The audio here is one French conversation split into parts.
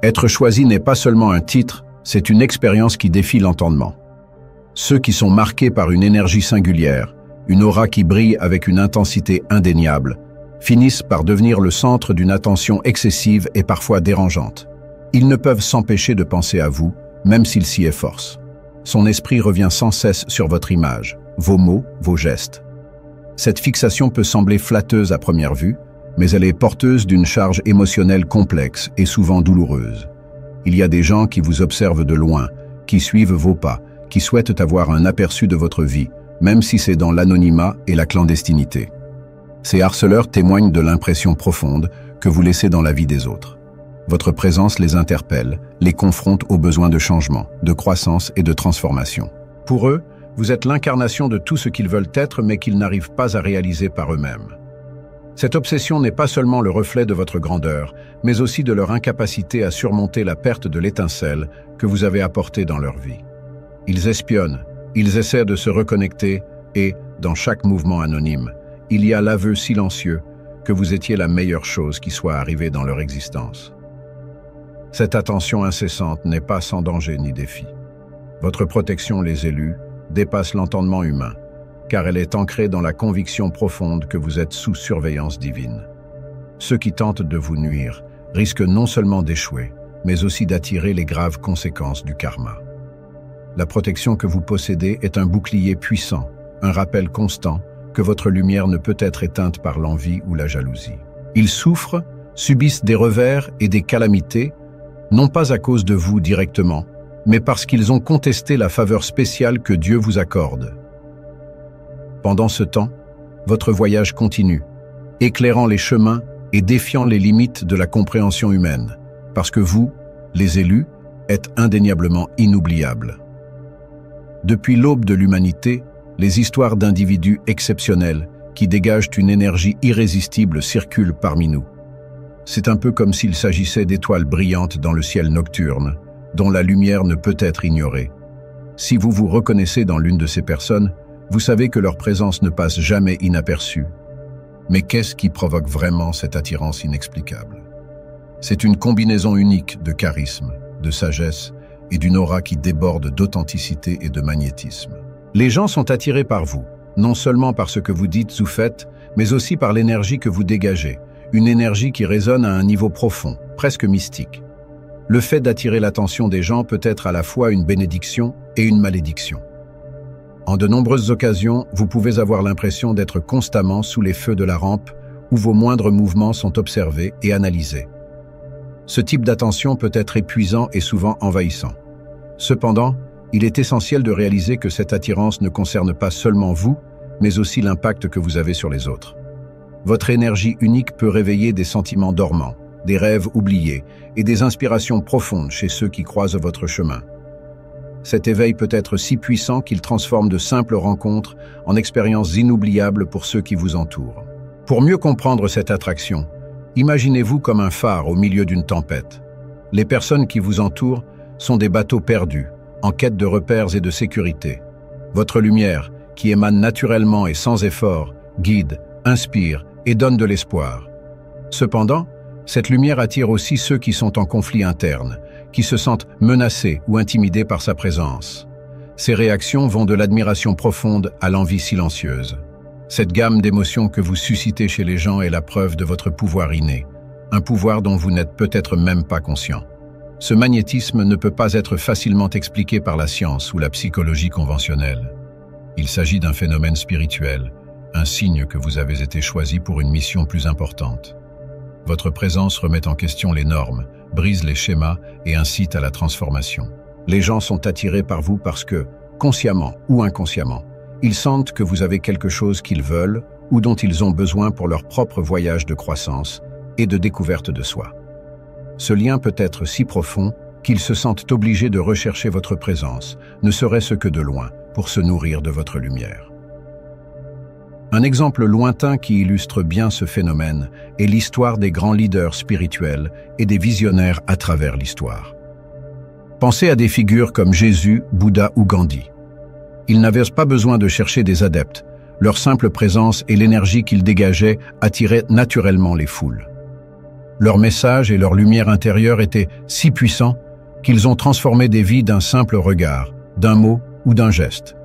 Être choisi n'est pas seulement un titre, c'est une expérience qui défie l'entendement. Ceux qui sont marqués par une énergie singulière, une aura qui brille avec une intensité indéniable, finissent par devenir le centre d'une attention excessive et parfois dérangeante. Ils ne peuvent s'empêcher de penser à vous, même s'ils s'y efforcent. Son esprit revient sans cesse sur votre image, vos mots, vos gestes. Cette fixation peut sembler flatteuse à première vue, mais elle est porteuse d'une charge émotionnelle complexe et souvent douloureuse. Il y a des gens qui vous observent de loin, qui suivent vos pas, qui souhaitent avoir un aperçu de votre vie, même si c'est dans l'anonymat et la clandestinité. Ces harceleurs témoignent de l'impression profonde que vous laissez dans la vie des autres. Votre présence les interpelle, les confronte aux besoins de changement, de croissance et de transformation. Pour eux, vous êtes l'incarnation de tout ce qu'ils veulent être mais qu'ils n'arrivent pas à réaliser par eux-mêmes. Cette obsession n'est pas seulement le reflet de votre grandeur, mais aussi de leur incapacité à surmonter la perte de l'étincelle que vous avez apportée dans leur vie. Ils espionnent, ils essaient de se reconnecter et, dans chaque mouvement anonyme, il y a l'aveu silencieux que vous étiez la meilleure chose qui soit arrivée dans leur existence. Cette attention incessante n'est pas sans danger ni défi. Votre protection, les élus, dépasse l'entendement humain, car elle est ancrée dans la conviction profonde que vous êtes sous surveillance divine. Ceux qui tentent de vous nuire risquent non seulement d'échouer, mais aussi d'attirer les graves conséquences du karma. La protection que vous possédez est un bouclier puissant, un rappel constant que votre lumière ne peut être éteinte par l'envie ou la jalousie. Ils souffrent, subissent des revers et des calamités, non pas à cause de vous directement, mais parce qu'ils ont contesté la faveur spéciale que Dieu vous accorde. Pendant ce temps, votre voyage continue, éclairant les chemins et défiant les limites de la compréhension humaine, parce que vous, les élus, êtes indéniablement inoubliables. Depuis l'aube de l'humanité, les histoires d'individus exceptionnels qui dégagent une énergie irrésistible circulent parmi nous. C'est un peu comme s'il s'agissait d'étoiles brillantes dans le ciel nocturne, dont la lumière ne peut être ignorée. Si vous vous reconnaissez dans l'une de ces personnes, vous savez que leur présence ne passe jamais inaperçue. Mais qu'est-ce qui provoque vraiment cette attirance inexplicable? C'est une combinaison unique de charisme, de sagesse et d'une aura qui déborde d'authenticité et de magnétisme. Les gens sont attirés par vous, non seulement par ce que vous dites ou faites, mais aussi par l'énergie que vous dégagez, une énergie qui résonne à un niveau profond, presque mystique. Le fait d'attirer l'attention des gens peut être à la fois une bénédiction et une malédiction. En de nombreuses occasions, vous pouvez avoir l'impression d'être constamment sous les feux de la rampe où vos moindres mouvements sont observés et analysés. Ce type d'attention peut être épuisant et souvent envahissant. Cependant, il est essentiel de réaliser que cette attirance ne concerne pas seulement vous, mais aussi l'impact que vous avez sur les autres. Votre énergie unique peut réveiller des sentiments dormants, des rêves oubliés et des inspirations profondes chez ceux qui croisent votre chemin. Cet éveil peut être si puissant qu'il transforme de simples rencontres en expériences inoubliables pour ceux qui vous entourent. Pour mieux comprendre cette attraction, imaginez-vous comme un phare au milieu d'une tempête. Les personnes qui vous entourent sont des bateaux perdus, en quête de repères et de sécurité. Votre lumière, qui émane naturellement et sans effort, guide, inspire et donne de l'espoir. Cependant, cette lumière attire aussi ceux qui sont en conflit interne, qui se sentent menacés ou intimidés par sa présence. Ces réactions vont de l'admiration profonde à l'envie silencieuse. Cette gamme d'émotions que vous suscitez chez les gens est la preuve de votre pouvoir inné, un pouvoir dont vous n'êtes peut-être même pas conscient. Ce magnétisme ne peut pas être facilement expliqué par la science ou la psychologie conventionnelle. Il s'agit d'un phénomène spirituel, un signe que vous avez été choisi pour une mission plus importante. Votre présence remet en question les normes, brise les schémas et incite à la transformation. Les gens sont attirés par vous parce que, consciemment ou inconsciemment, ils sentent que vous avez quelque chose qu'ils veulent ou dont ils ont besoin pour leur propre voyage de croissance et de découverte de soi. Ce lien peut être si profond qu'ils se sentent obligés de rechercher votre présence, ne serait-ce que de loin, pour se nourrir de votre lumière. Un exemple lointain qui illustre bien ce phénomène est l'histoire des grands leaders spirituels et des visionnaires à travers l'histoire. Pensez à des figures comme Jésus, Bouddha ou Gandhi. Ils n'avaient pas besoin de chercher des adeptes. Leur simple présence et l'énergie qu'ils dégageaient attiraient naturellement les foules. Leur message et leur lumière intérieure étaient si puissants qu'ils ont transformé des vies d'un simple regard, d'un mot ou d'un geste.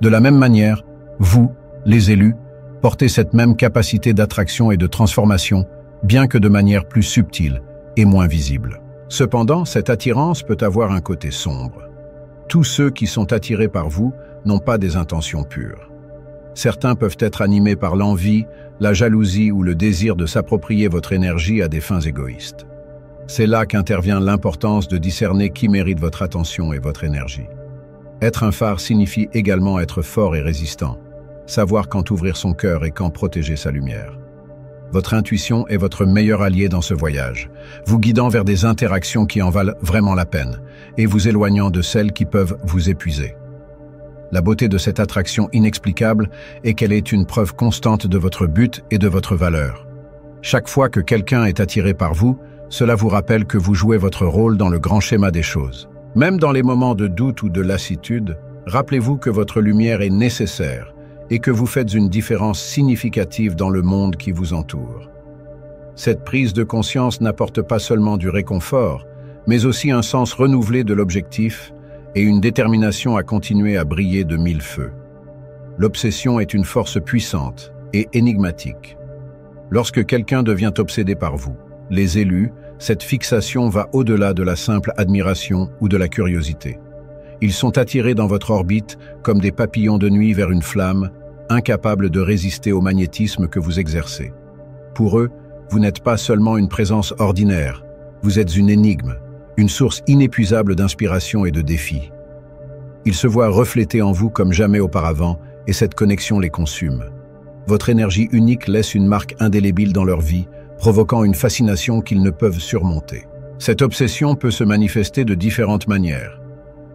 De la même manière, vous, les élus, portez cette même capacité d'attraction et de transformation, bien que de manière plus subtile et moins visible. Cependant, cette attirance peut avoir un côté sombre. Tous ceux qui sont attirés par vous n'ont pas des intentions pures. Certains peuvent être animés par l'envie, la jalousie ou le désir de s'approprier votre énergie à des fins égoïstes. C'est là qu'intervient l'importance de discerner qui mérite votre attention et votre énergie. Être un phare signifie également être fort et résistant, savoir quand ouvrir son cœur et quand protéger sa lumière. Votre intuition est votre meilleur allié dans ce voyage, vous guidant vers des interactions qui en valent vraiment la peine et vous éloignant de celles qui peuvent vous épuiser. La beauté de cette attraction inexplicable est qu'elle est une preuve constante de votre but et de votre valeur. Chaque fois que quelqu'un est attiré par vous, cela vous rappelle que vous jouez votre rôle dans le grand schéma des choses. Même dans les moments de doute ou de lassitude, rappelez-vous que votre lumière est nécessaire et que vous faites une différence significative dans le monde qui vous entoure. Cette prise de conscience n'apporte pas seulement du réconfort, mais aussi un sens renouvelé de l'objectif et une détermination à continuer à briller de mille feux. L'obsession est une force puissante et énigmatique. Lorsque quelqu'un devient obsédé par vous, les élus, cette fixation va au-delà de la simple admiration ou de la curiosité. Ils sont attirés dans votre orbite comme des papillons de nuit vers une flamme, incapables de résister au magnétisme que vous exercez. Pour eux, vous n'êtes pas seulement une présence ordinaire, vous êtes une énigme, une source inépuisable d'inspiration et de défis. Ils se voient reflétés en vous comme jamais auparavant et cette connexion les consume. Votre énergie unique laisse une marque indélébile dans leur vie, provoquant une fascination qu'ils ne peuvent surmonter. Cette obsession peut se manifester de différentes manières.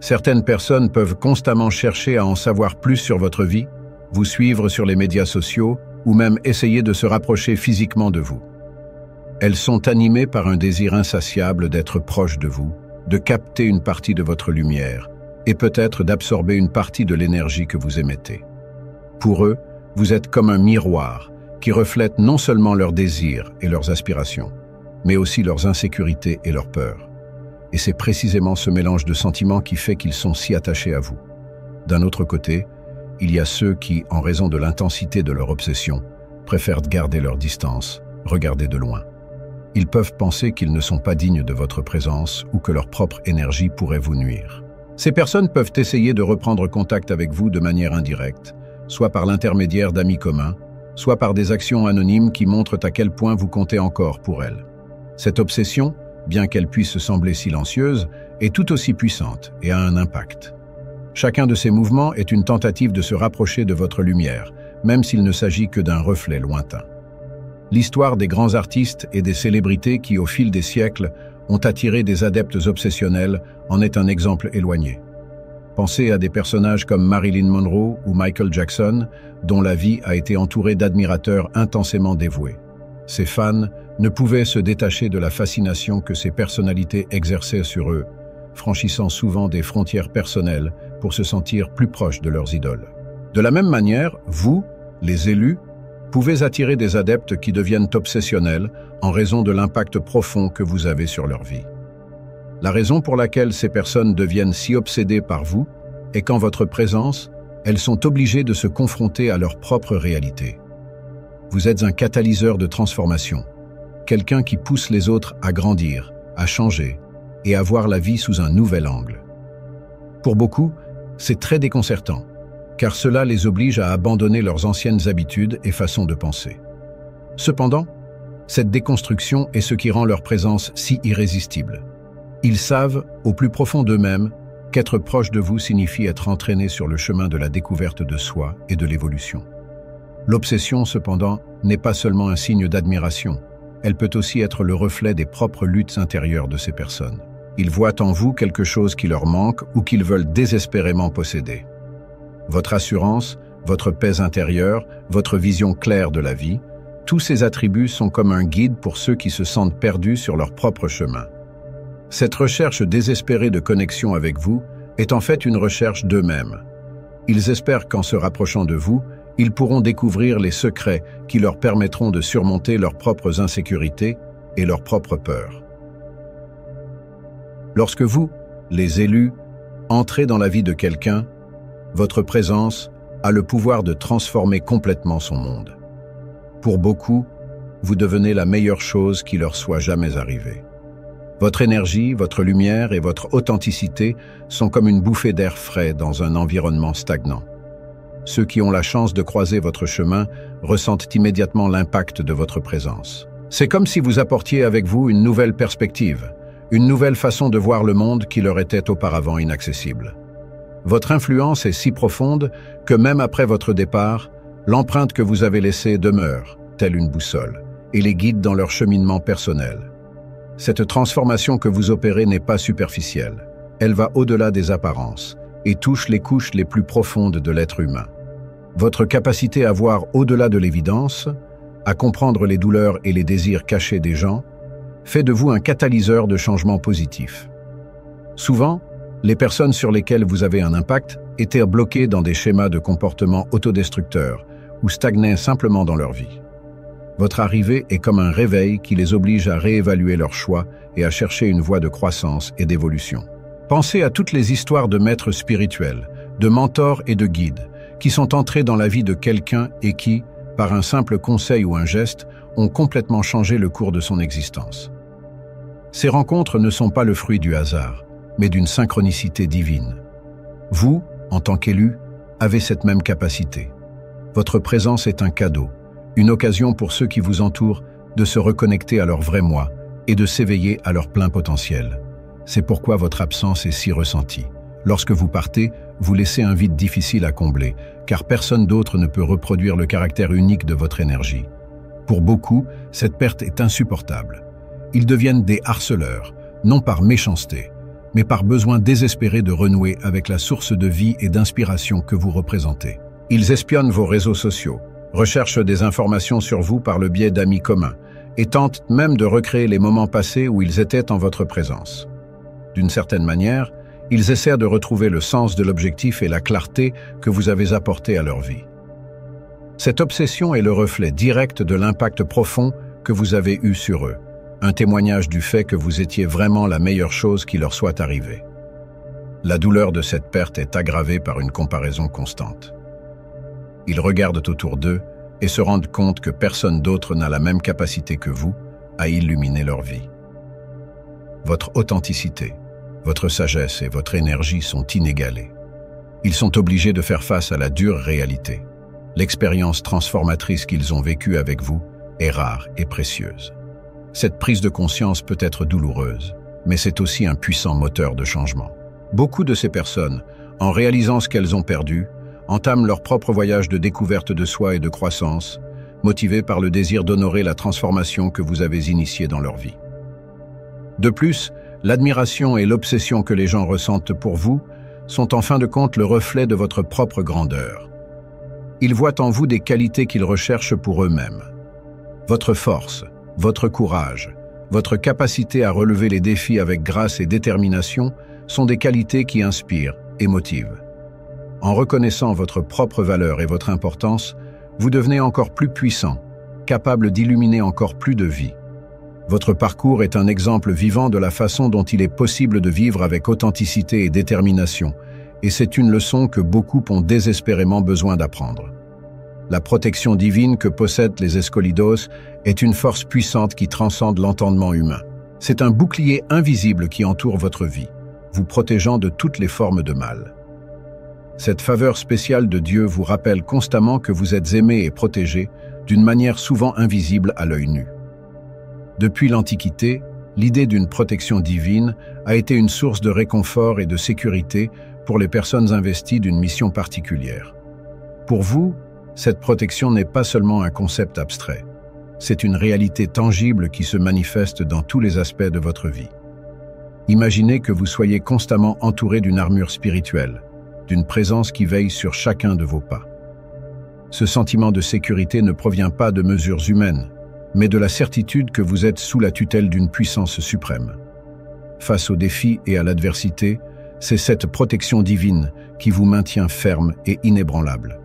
Certaines personnes peuvent constamment chercher à en savoir plus sur votre vie, vous suivre sur les médias sociaux ou même essayer de se rapprocher physiquement de vous. Elles sont animées par un désir insatiable d'être proches de vous, de capter une partie de votre lumière et peut-être d'absorber une partie de l'énergie que vous émettez. Pour eux, vous êtes comme un miroir qui reflète non seulement leurs désirs et leurs aspirations, mais aussi leurs insécurités et leurs peurs. Et c'est précisément ce mélange de sentiments qui fait qu'ils sont si attachés à vous. D'un autre côté, il y a ceux qui, en raison de l'intensité de leur obsession, préfèrent garder leur distance, regarder de loin. Ils peuvent penser qu'ils ne sont pas dignes de votre présence ou que leur propre énergie pourrait vous nuire. Ces personnes peuvent essayer de reprendre contact avec vous de manière indirecte, soit par l'intermédiaire d'amis communs, soit par des actions anonymes qui montrent à quel point vous comptez encore pour elles. Cette obsession, bien qu'elle puisse sembler silencieuse, est tout aussi puissante et a un impact. Chacun de ces mouvements est une tentative de se rapprocher de votre lumière, même s'il ne s'agit que d'un reflet lointain. L'histoire des grands artistes et des célébrités qui, au fil des siècles, ont attiré des adeptes obsessionnels en est un exemple éloigné. Pensez à des personnages comme Marilyn Monroe ou Michael Jackson, dont la vie a été entourée d'admirateurs intensément dévoués. Ces fans ne pouvaient se détacher de la fascination que ces personnalités exerçaient sur eux, franchissant souvent des frontières personnelles pour se sentir plus proches de leurs idoles. De la même manière, vous, les élus, pouvez attirer des adeptes qui deviennent obsessionnels en raison de l'impact profond que vous avez sur leur vie. La raison pour laquelle ces personnes deviennent si obsédées par vous est qu'en votre présence, elles sont obligées de se confronter à leur propre réalité. Vous êtes un catalyseur de transformation, quelqu'un qui pousse les autres à grandir, à changer et à voir la vie sous un nouvel angle. Pour beaucoup, c'est très déconcertant, car cela les oblige à abandonner leurs anciennes habitudes et façons de penser. Cependant, cette déconstruction est ce qui rend leur présence si irrésistible. Ils savent, au plus profond d'eux-mêmes, qu'être proche de vous signifie être entraîné sur le chemin de la découverte de soi et de l'évolution. L'obsession, cependant, n'est pas seulement un signe d'admiration, elle peut aussi être le reflet des propres luttes intérieures de ces personnes. Ils voient en vous quelque chose qui leur manque ou qu'ils veulent désespérément posséder. Votre assurance, votre paix intérieure, votre vision claire de la vie, tous ces attributs sont comme un guide pour ceux qui se sentent perdus sur leur propre chemin. Cette recherche désespérée de connexion avec vous est en fait une recherche d'eux-mêmes. Ils espèrent qu'en se rapprochant de vous, ils pourront découvrir les secrets qui leur permettront de surmonter leurs propres insécurités et leurs propres peurs. Lorsque vous, les élus, entrez dans la vie de quelqu'un, votre présence a le pouvoir de transformer complètement son monde. Pour beaucoup, vous devenez la meilleure chose qui leur soit jamais arrivée. Votre énergie, votre lumière et votre authenticité sont comme une bouffée d'air frais dans un environnement stagnant. Ceux qui ont la chance de croiser votre chemin ressentent immédiatement l'impact de votre présence. C'est comme si vous apportiez avec vous une nouvelle perspective, une nouvelle façon de voir le monde qui leur était auparavant inaccessible. Votre influence est si profonde que même après votre départ, l'empreinte que vous avez laissée demeure, telle une boussole, et les guide dans leur cheminement personnel. Cette transformation que vous opérez n'est pas superficielle. Elle va au-delà des apparences et touche les couches les plus profondes de l'être humain. Votre capacité à voir au-delà de l'évidence, à comprendre les douleurs et les désirs cachés des gens, fait de vous un catalyseur de changements positifs. Souvent, les personnes sur lesquelles vous avez un impact étaient bloquées dans des schémas de comportement autodestructeurs ou stagnaient simplement dans leur vie. Votre arrivée est comme un réveil qui les oblige à réévaluer leurs choix et à chercher une voie de croissance et d'évolution. Pensez à toutes les histoires de maîtres spirituels, de mentors et de guides qui sont entrés dans la vie de quelqu'un et qui, par un simple conseil ou un geste, ont complètement changé le cours de son existence. Ces rencontres ne sont pas le fruit du hasard, mais d'une synchronicité divine. Vous, en tant qu'élu, avez cette même capacité. Votre présence est un cadeau, une occasion pour ceux qui vous entourent de se reconnecter à leur vrai moi et de s'éveiller à leur plein potentiel. C'est pourquoi votre absence est si ressentie. Lorsque vous partez, vous laissez un vide difficile à combler, car personne d'autre ne peut reproduire le caractère unique de votre énergie. Pour beaucoup, cette perte est insupportable. Ils deviennent des harceleurs, non par méchanceté, mais par besoin désespéré de renouer avec la source de vie et d'inspiration que vous représentez. Ils espionnent vos réseaux sociaux, recherchent des informations sur vous par le biais d'amis communs, et tentent même de recréer les moments passés où ils étaient en votre présence. D'une certaine manière, ils essaient de retrouver le sens de l'objectif et la clarté que vous avez apporté à leur vie. Cette obsession est le reflet direct de l'impact profond que vous avez eu sur eux, un témoignage du fait que vous étiez vraiment la meilleure chose qui leur soit arrivée. La douleur de cette perte est aggravée par une comparaison constante. Ils regardent autour d'eux et se rendent compte que personne d'autre n'a la même capacité que vous à illuminer leur vie. Votre authenticité, votre sagesse et votre énergie sont inégalées. Ils sont obligés de faire face à la dure réalité. L'expérience transformatrice qu'ils ont vécue avec vous est rare et précieuse. Cette prise de conscience peut être douloureuse, mais c'est aussi un puissant moteur de changement. Beaucoup de ces personnes, en réalisant ce qu'elles ont perdu, entament leur propre voyage de découverte de soi et de croissance, motivés par le désir d'honorer la transformation que vous avez initiée dans leur vie. De plus, l'admiration et l'obsession que les gens ressentent pour vous sont en fin de compte le reflet de votre propre grandeur. Ils voient en vous des qualités qu'ils recherchent pour eux-mêmes. Votre force, votre courage, votre capacité à relever les défis avec grâce et détermination sont des qualités qui inspirent et motivent. En reconnaissant votre propre valeur et votre importance, vous devenez encore plus puissant, capable d'illuminer encore plus de vies. Votre parcours est un exemple vivant de la façon dont il est possible de vivre avec authenticité et détermination, et c'est une leçon que beaucoup ont désespérément besoin d'apprendre. La protection divine que possèdent les Escolidos est une force puissante qui transcende l'entendement humain. C'est un bouclier invisible qui entoure votre vie, vous protégeant de toutes les formes de mal. Cette faveur spéciale de Dieu vous rappelle constamment que vous êtes aimé et protégé d'une manière souvent invisible à l'œil nu. Depuis l'Antiquité, l'idée d'une protection divine a été une source de réconfort et de sécurité pour les personnes investies d'une mission particulière. Pour vous, cette protection n'est pas seulement un concept abstrait, c'est une réalité tangible qui se manifeste dans tous les aspects de votre vie. Imaginez que vous soyez constamment entouré d'une armure spirituelle, d'une présence qui veille sur chacun de vos pas. Ce sentiment de sécurité ne provient pas de mesures humaines, mais de la certitude que vous êtes sous la tutelle d'une puissance suprême. Face aux défis et à l'adversité, c'est cette protection divine qui vous maintient ferme et inébranlable.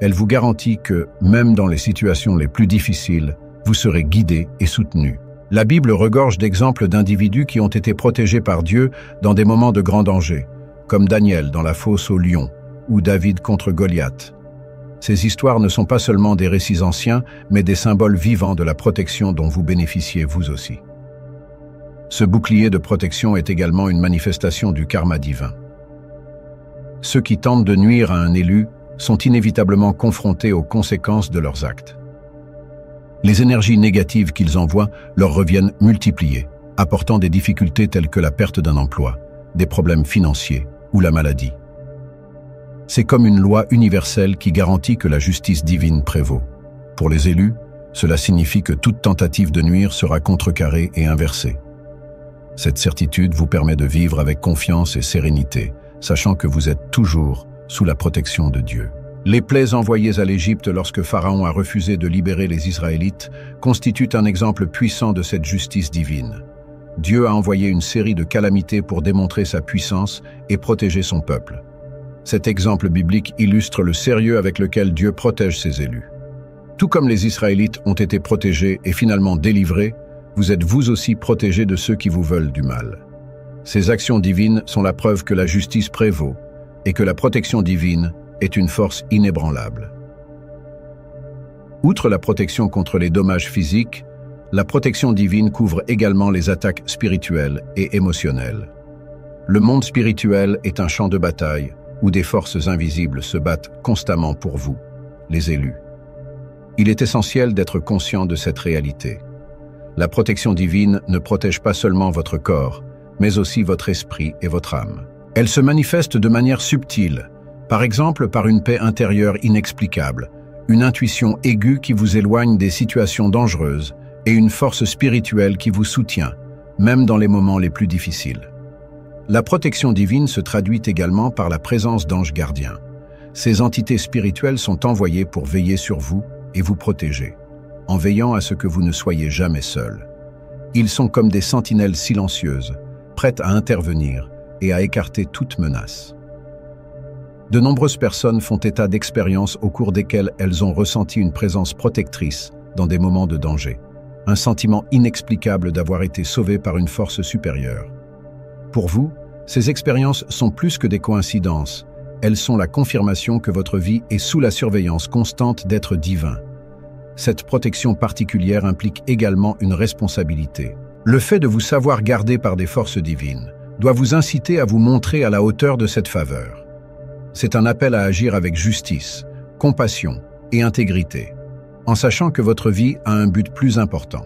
Elle vous garantit que, même dans les situations les plus difficiles, vous serez guidé et soutenu. La Bible regorge d'exemples d'individus qui ont été protégés par Dieu dans des moments de grand danger, comme Daniel dans la fosse au lion ou David contre Goliath. Ces histoires ne sont pas seulement des récits anciens, mais des symboles vivants de la protection dont vous bénéficiez vous aussi. Ce bouclier de protection est également une manifestation du karma divin. Ceux qui tentent de nuire à un élu sont inévitablement confrontés aux conséquences de leurs actes. Les énergies négatives qu'ils envoient leur reviennent multipliées, apportant des difficultés telles que la perte d'un emploi, des problèmes financiers ou la maladie. C'est comme une loi universelle qui garantit que la justice divine prévaut. Pour les élus, cela signifie que toute tentative de nuire sera contrecarrée et inversée. Cette certitude vous permet de vivre avec confiance et sérénité, sachant que vous êtes toujours sous la protection de Dieu. Les plaies envoyées à l'Égypte lorsque Pharaon a refusé de libérer les Israélites constituent un exemple puissant de cette justice divine. Dieu a envoyé une série de calamités pour démontrer sa puissance et protéger son peuple. Cet exemple biblique illustre le sérieux avec lequel Dieu protège ses élus. Tout comme les Israélites ont été protégés et finalement délivrés, vous êtes vous aussi protégés de ceux qui vous veulent du mal. Ces actions divines sont la preuve que la justice prévaut et que la protection divine est une force inébranlable. Outre la protection contre les dommages physiques, la protection divine couvre également les attaques spirituelles et émotionnelles. Le monde spirituel est un champ de bataille où des forces invisibles se battent constamment pour vous, les élus. Il est essentiel d'être conscient de cette réalité. La protection divine ne protège pas seulement votre corps, mais aussi votre esprit et votre âme. Elle se manifeste de manière subtile, par exemple par une paix intérieure inexplicable, une intuition aiguë qui vous éloigne des situations dangereuses et une force spirituelle qui vous soutient, même dans les moments les plus difficiles. La protection divine se traduit également par la présence d'anges gardiens. Ces entités spirituelles sont envoyées pour veiller sur vous et vous protéger, en veillant à ce que vous ne soyez jamais seul. Ils sont comme des sentinelles silencieuses, prêtes à intervenir et à écarter toute menace. De nombreuses personnes font état d'expériences au cours desquelles elles ont ressenti une présence protectrice dans des moments de danger, un sentiment inexplicable d'avoir été sauvées par une force supérieure. Pour vous, ces expériences sont plus que des coïncidences, elles sont la confirmation que votre vie est sous la surveillance constante d'êtres divins. Cette protection particulière implique également une responsabilité. Le fait de vous savoir gardé par des forces divines doit vous inciter à vous montrer à la hauteur de cette faveur. C'est un appel à agir avec justice, compassion et intégrité, en sachant que votre vie a un but plus important.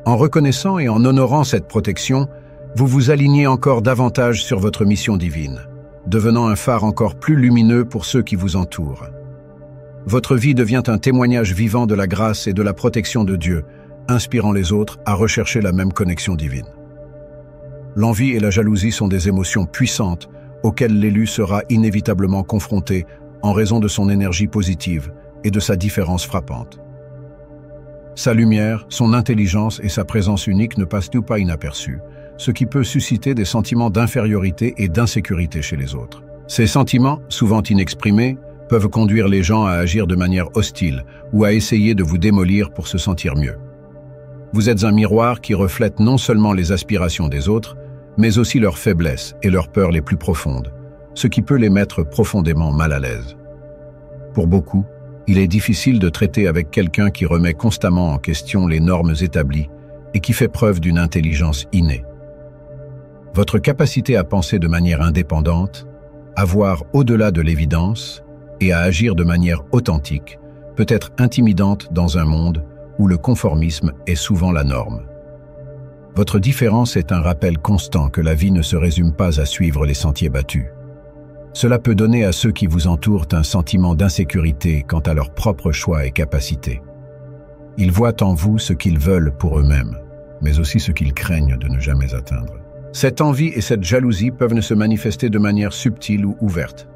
En reconnaissant et en honorant cette protection, vous vous alignez encore davantage sur votre mission divine, devenant un phare encore plus lumineux pour ceux qui vous entourent. Votre vie devient un témoignage vivant de la grâce et de la protection de Dieu, inspirant les autres à rechercher la même connexion divine. L'envie et la jalousie sont des émotions puissantes auxquelles l'élu sera inévitablement confronté en raison de son énergie positive et de sa différence frappante. Sa lumière, son intelligence et sa présence unique ne passent pas inaperçues, ce qui peut susciter des sentiments d'infériorité et d'insécurité chez les autres. Ces sentiments, souvent inexprimés, peuvent conduire les gens à agir de manière hostile ou à essayer de vous démolir pour se sentir mieux. Vous êtes un miroir qui reflète non seulement les aspirations des autres, mais aussi leurs faiblesses et leurs peurs les plus profondes, ce qui peut les mettre profondément mal à l'aise. Pour beaucoup, il est difficile de traiter avec quelqu'un qui remet constamment en question les normes établies et qui fait preuve d'une intelligence innée. Votre capacité à penser de manière indépendante, à voir au-delà de l'évidence et à agir de manière authentique peut être intimidante dans un monde où le conformisme est souvent la norme. Votre différence est un rappel constant que la vie ne se résume pas à suivre les sentiers battus. Cela peut donner à ceux qui vous entourent un sentiment d'insécurité quant à leurs propres choix et capacités. Ils voient en vous ce qu'ils veulent pour eux-mêmes, mais aussi ce qu'ils craignent de ne jamais atteindre. Cette envie et cette jalousie peuvent se manifester de manière subtile ou ouverte.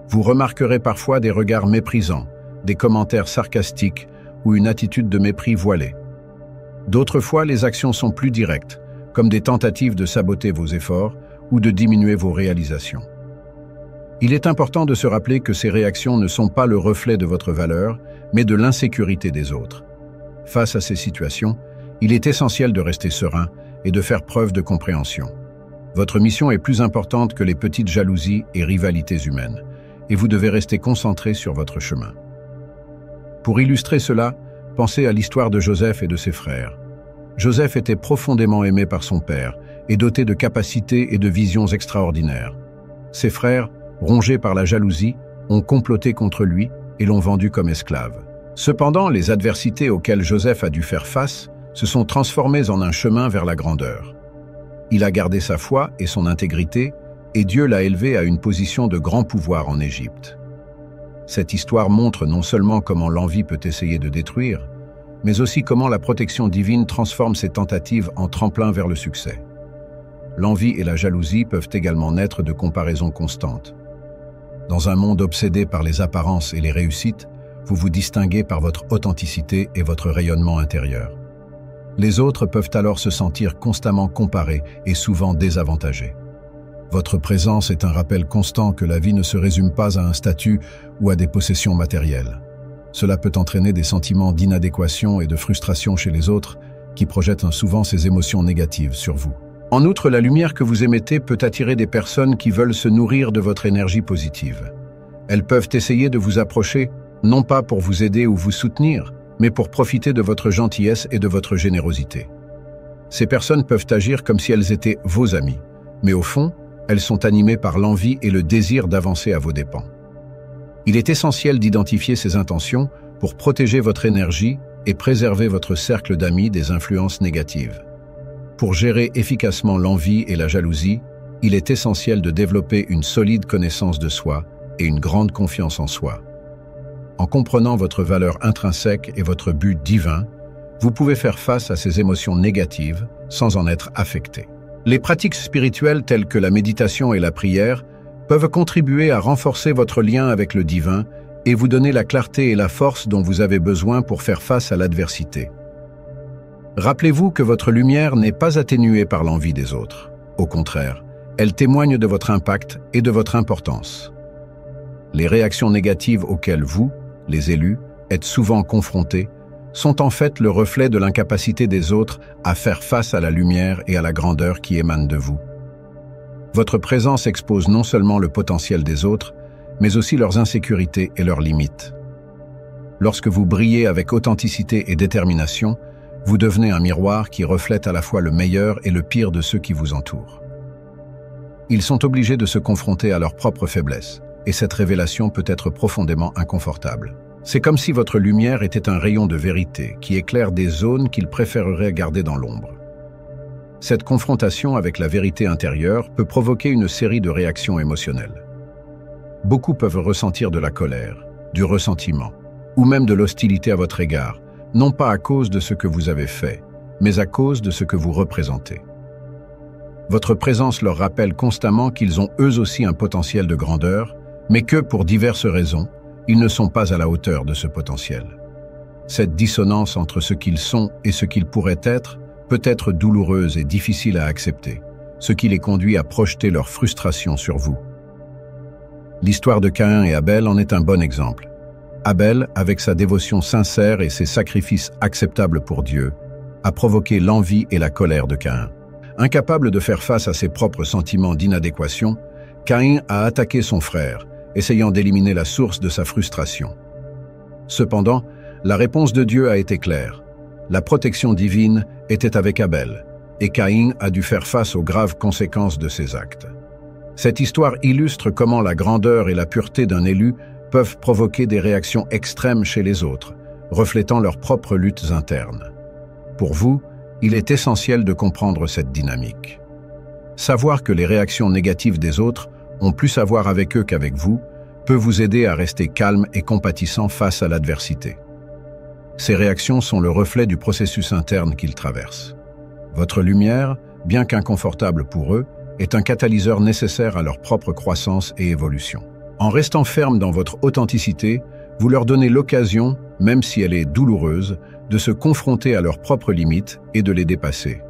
Vous remarquerez parfois des regards méprisants, des commentaires sarcastiques ou une attitude de mépris voilée. D'autres fois, les actions sont plus directes, comme des tentatives de saboter vos efforts ou de diminuer vos réalisations. Il est important de se rappeler que ces réactions ne sont pas le reflet de votre valeur, mais de l'insécurité des autres. Face à ces situations, Il est essentiel de rester serein et de faire preuve de compréhension. Votre mission est plus importante que les petites jalousies et rivalités humaines, et vous devez rester concentré sur votre chemin. Pour illustrer cela, pensez à l'histoire de Joseph et de ses frères. Joseph était profondément aimé par son père et doté de capacités et de visions extraordinaires. Ses frères, rongés par la jalousie, ont comploté contre lui et l'ont vendu comme esclave. Cependant, les adversités auxquelles Joseph a dû faire face se sont transformées en un chemin vers la grandeur. Il a gardé sa foi et son intégrité, et Dieu l'a élevé à une position de grand pouvoir en Égypte. Cette histoire montre non seulement comment l'envie peut essayer de détruire, mais aussi comment la protection divine transforme ses tentatives en tremplin vers le succès. L'envie et la jalousie peuvent également naître de comparaisons constantes. Dans un monde obsédé par les apparences et les réussites, vous vous distinguez par votre authenticité et votre rayonnement intérieur. Les autres peuvent alors se sentir constamment comparés et souvent désavantagés. Votre présence est un rappel constant que la vie ne se résume pas à un statut ou à des possessions matérielles. Cela peut entraîner des sentiments d'inadéquation et de frustration chez les autres qui projettent souvent ces émotions négatives sur vous. En outre, la lumière que vous émettez peut attirer des personnes qui veulent se nourrir de votre énergie positive. Elles peuvent essayer de vous approcher, non pas pour vous aider ou vous soutenir, mais pour profiter de votre gentillesse et de votre générosité. Ces personnes peuvent agir comme si elles étaient vos amies, mais au fond, elles sont animées par l'envie et le désir d'avancer à vos dépens. Il est essentiel d'identifier ces intentions pour protéger votre énergie et préserver votre cercle d'amis des influences négatives. Pour gérer efficacement l'envie et la jalousie, il est essentiel de développer une solide connaissance de soi et une grande confiance en soi. En comprenant votre valeur intrinsèque et votre but divin, vous pouvez faire face à ces émotions négatives sans en être affecté. Les pratiques spirituelles telles que la méditation et la prière peuvent contribuer à renforcer votre lien avec le divin et vous donner la clarté et la force dont vous avez besoin pour faire face à l'adversité. Rappelez-vous que votre lumière n'est pas atténuée par l'envie des autres. Au contraire, elle témoigne de votre impact et de votre importance. Les réactions négatives auxquelles vous, les élus, êtes souvent confrontés sont en fait le reflet de l'incapacité des autres à faire face à la lumière et à la grandeur qui émanent de vous. Votre présence expose non seulement le potentiel des autres, mais aussi leurs insécurités et leurs limites. Lorsque vous brillez avec authenticité et détermination, vous devenez un miroir qui reflète à la fois le meilleur et le pire de ceux qui vous entourent. Ils sont obligés de se confronter à leurs propres faiblesses, et cette révélation peut être profondément inconfortable. C'est comme si votre lumière était un rayon de vérité qui éclaire des zones qu'ils préféreraient garder dans l'ombre. Cette confrontation avec la vérité intérieure peut provoquer une série de réactions émotionnelles. Beaucoup peuvent ressentir de la colère, du ressentiment, ou même de l'hostilité à votre égard, non pas à cause de ce que vous avez fait, mais à cause de ce que vous représentez. Votre présence leur rappelle constamment qu'ils ont eux aussi un potentiel de grandeur, mais que, pour diverses raisons, ils ne sont pas à la hauteur de ce potentiel. Cette dissonance entre ce qu'ils sont et ce qu'ils pourraient être peut être douloureuse et difficile à accepter, ce qui les conduit à projeter leur frustration sur vous. L'histoire de Caïn et Abel en est un bon exemple. Abel, avec sa dévotion sincère et ses sacrifices acceptables pour Dieu, a provoqué l'envie et la colère de Caïn. Incapable de faire face à ses propres sentiments d'inadéquation, Caïn a attaqué son frère, essayant d'éliminer la source de sa frustration. Cependant, la réponse de Dieu a été claire. La protection divine était avec Abel, et Caïn a dû faire face aux graves conséquences de ses actes. Cette histoire illustre comment la grandeur et la pureté d'un élu peuvent provoquer des réactions extrêmes chez les autres, reflétant leurs propres luttes internes. Pour vous, il est essentiel de comprendre cette dynamique. Savoir que les réactions négatives des autres ont plus à voir avec eux qu'avec vous peut vous aider à rester calme et compatissant face à l'adversité. Ces réactions sont le reflet du processus interne qu'ils traversent. Votre lumière, bien qu'inconfortable pour eux, est un catalyseur nécessaire à leur propre croissance et évolution. En restant ferme dans votre authenticité, vous leur donnez l'occasion, même si elle est douloureuse, de se confronter à leurs propres limites et de les dépasser.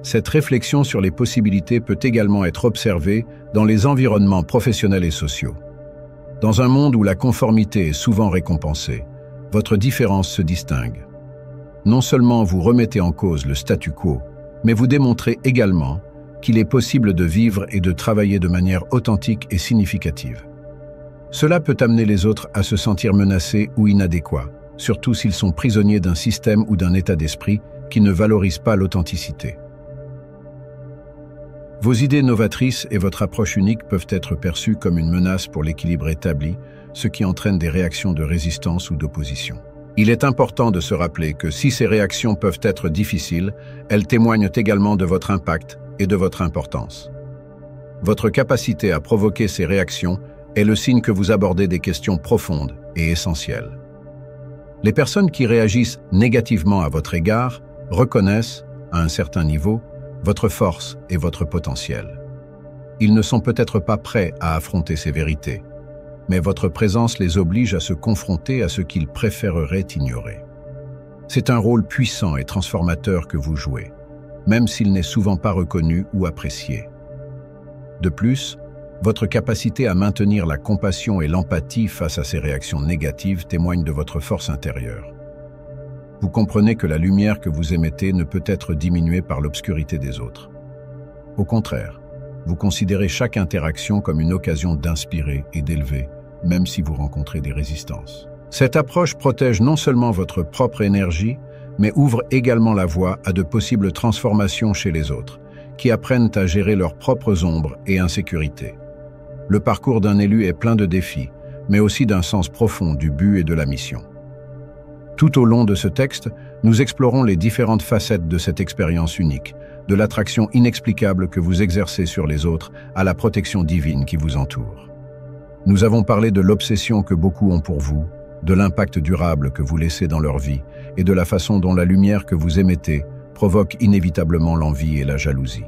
Cette réflexion sur les possibilités peut également être observée dans les environnements professionnels et sociaux. Dans un monde où la conformité est souvent récompensée, votre différence se distingue. non seulement vous remettez en cause le statu quo, mais vous démontrez également qu'il est possible de vivre et de travailler de manière authentique et significative. Cela peut amener les autres à se sentir menacés ou inadéquats, surtout s'ils sont prisonniers d'un système ou d'un état d'esprit qui ne valorise pas l'authenticité. Vos idées novatrices et votre approche unique peuvent être perçues comme une menace pour l'équilibre établi, ce qui entraîne des réactions de résistance ou d'opposition. Il est important de se rappeler que si ces réactions peuvent être difficiles, elles témoignent également de votre impact et de votre importance. Votre capacité à provoquer ces réactions est le signe que vous abordez des questions profondes et essentielles. Les personnes qui réagissent négativement à votre égard reconnaissent, à un certain niveau, votre force et votre potentiel. Ils ne sont peut-être pas prêts à affronter ces vérités, mais votre présence les oblige à se confronter à ce qu'ils préféreraient ignorer. C'est un rôle puissant et transformateur que vous jouez, même s'il n'est souvent pas reconnu ou apprécié. De plus, votre capacité à maintenir la compassion et l'empathie face à ces réactions négatives témoigne de votre force intérieure. Vous comprenez que la lumière que vous émettez ne peut être diminuée par l'obscurité des autres. Au contraire, vous considérez chaque interaction comme une occasion d'inspirer et d'élever, même si vous rencontrez des résistances. Cette approche protège non seulement votre propre énergie, mais ouvre également la voie à de possibles transformations chez les autres, qui apprennent à gérer leurs propres ombres et insécurités. Le parcours d'un élu est plein de défis, mais aussi d'un sens profond du but et de la mission. Tout au long de ce texte, nous explorons les différentes facettes de cette expérience unique, de l'attraction inexplicable que vous exercez sur les autres à la protection divine qui vous entoure. Nous avons parlé de l'obsession que beaucoup ont pour vous, de l'impact durable que vous laissez dans leur vie et de la façon dont la lumière que vous émettez provoque inévitablement l'envie et la jalousie.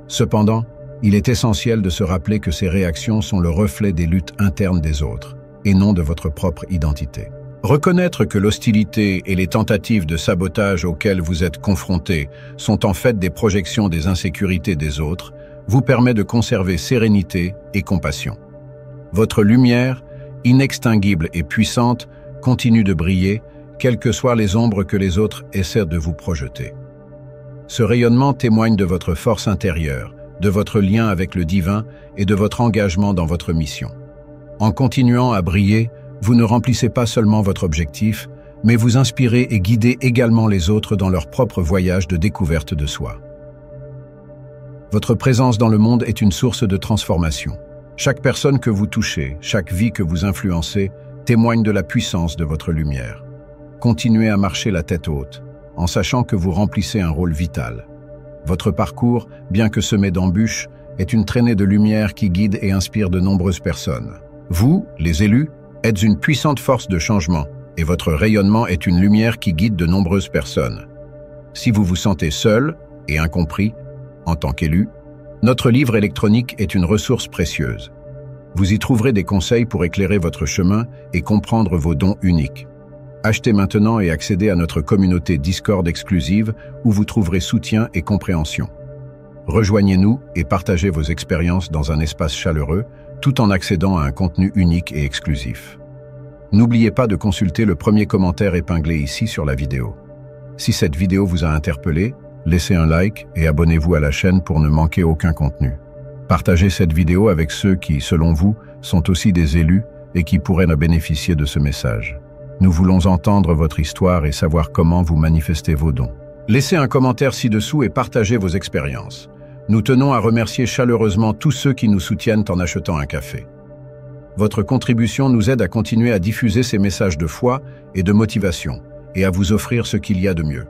Cependant, il est essentiel de se rappeler que ces réactions sont le reflet des luttes internes des autres, et non de votre propre identité. Reconnaître que l'hostilité et les tentatives de sabotage auxquelles vous êtes confrontés sont en fait des projections des insécurités des autres vous permet de conserver sérénité et compassion. Votre lumière, inextinguible et puissante, continue de briller, quelles que soient les ombres que les autres essaient de vous projeter. Ce rayonnement témoigne de votre force intérieure, de votre lien avec le divin et de votre engagement dans votre mission. En continuant à briller, vous ne remplissez pas seulement votre objectif, mais vous inspirez et guidez également les autres dans leur propre voyage de découverte de soi. Votre présence dans le monde est une source de transformation. Chaque personne que vous touchez, chaque vie que vous influencez, témoigne de la puissance de votre lumière. Continuez à marcher la tête haute, en sachant que vous remplissez un rôle vital. Votre parcours, bien que semé d'embûches, est une traînée de lumière qui guide et inspire de nombreuses personnes. Vous, les élus, êtes une puissante force de changement, et votre rayonnement est une lumière qui guide de nombreuses personnes. Si vous vous sentez seul et incompris, en tant qu'élu, notre livre électronique est une ressource précieuse. Vous y trouverez des conseils pour éclairer votre chemin et comprendre vos dons uniques. Achetez maintenant et accédez à notre communauté Discord exclusive où vous trouverez soutien et compréhension. Rejoignez-nous et partagez vos expériences dans un espace chaleureux, tout en accédant à un contenu unique et exclusif. N'oubliez pas de consulter le premier commentaire épinglé ici sur la vidéo. Si cette vidéo vous a interpellé, laissez un like et abonnez-vous à la chaîne pour ne manquer aucun contenu. Partagez cette vidéo avec ceux qui, selon vous, sont aussi des élus et qui pourraient bénéficier de ce message. Nous voulons entendre votre histoire et savoir comment vous manifestez vos dons. Laissez un commentaire ci-dessous et partagez vos expériences. Nous tenons à remercier chaleureusement tous ceux qui nous soutiennent en achetant un café. Votre contribution nous aide à continuer à diffuser ces messages de foi et de motivation et à vous offrir ce qu'il y a de mieux.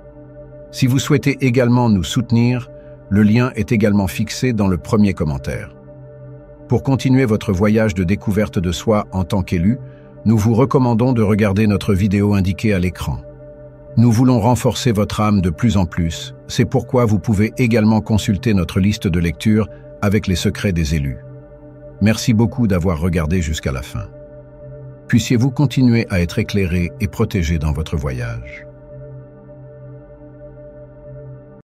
Si vous souhaitez également nous soutenir, le lien est également fixé dans le premier commentaire. Pour continuer votre voyage de découverte de soi en tant qu'élu, nous vous recommandons de regarder notre vidéo indiquée à l'écran. Nous voulons renforcer votre âme de plus en plus, c'est pourquoi vous pouvez également consulter notre liste de lecture avec les secrets des élus. Merci beaucoup d'avoir regardé jusqu'à la fin. Puissiez-vous continuer à être éclairé et protégé dans votre voyage.